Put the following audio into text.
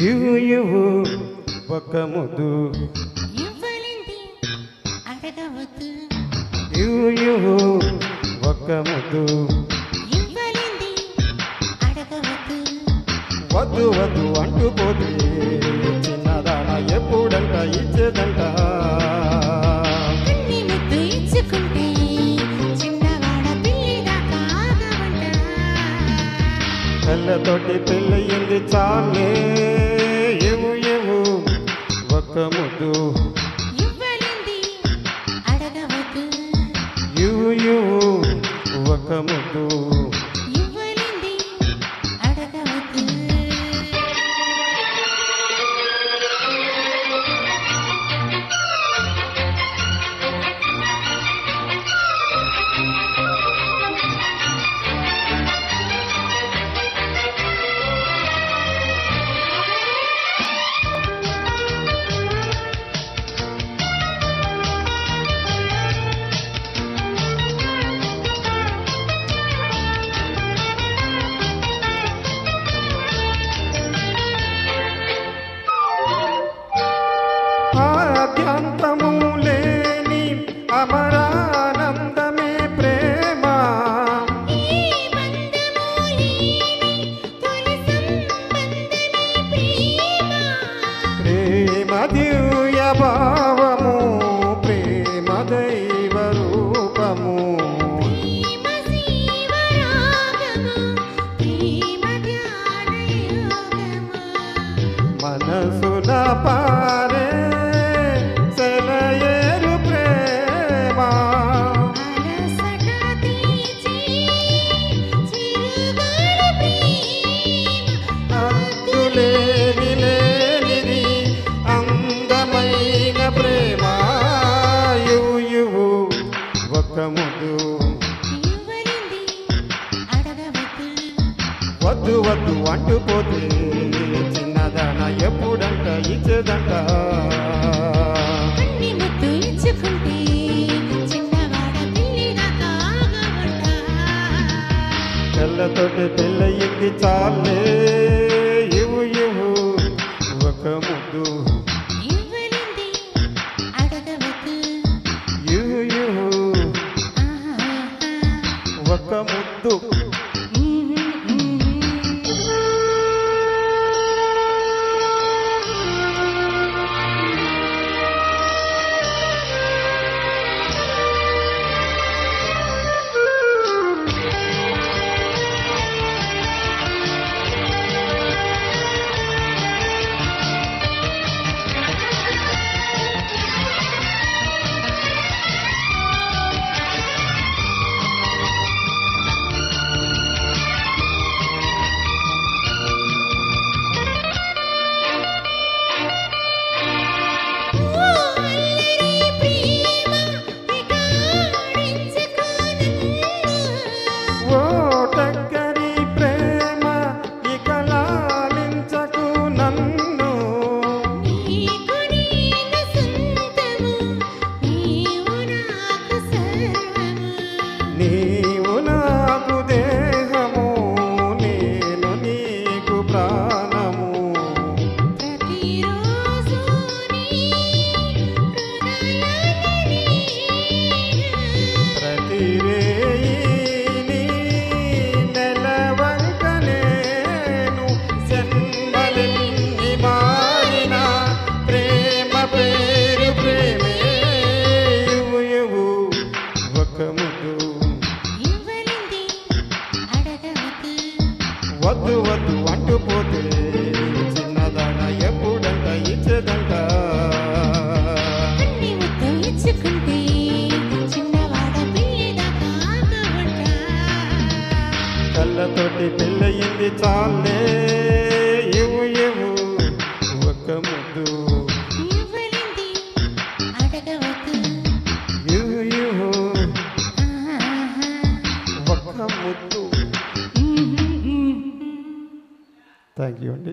ఇవ్వు ఒక్క ముద్దు ఇవ్వు ఒక్క ముద్దు వద్దు వద్దు అంటూ పోతే చిన్నదాన ఎప్పుడంట ఇచ్చేదంట కళ్ళతోటి పెళ్ళయింది చాలే ఇవ్వు ఒక్క ముద్దు ఇవ్వు ఒక్క ముద్దు ఆద్యంతము లేని అమరానందమే ప్రేమ ప్రేమ దివ్య భావము ప్రేమ దైవ రూపము మనసున పారే వద్దు వద్దు అంటూ పోతే చిన్నదాన ఎప్పుడంట ఇచ్చేదంట తెల్లతోటి పెళ్ళయింది చాలే ఇవ్వు ఒక ముద్దు ఇవ్వు ఒక ముద్దు నీవు నాకు దేహము నేను నీకు ప్రాణము ప్రతిరేయి నెలవంక నేను జన్మలెన్ని మారిన ప్రేమ పేరు ప్రేమే ఇవ్వు ఒక ముద్దు వద్దు వద్దు అంటూ పోతే చిన్నదాన ఎప్పుడంట ఇచ్చేదంట కళ్ళతోటి పెళ్ళయింది చాలే ఇవ్వు ఒక ముద్దు ఇవ్వు ఒక ముద్దు థ్యాంక్ యూ అండి.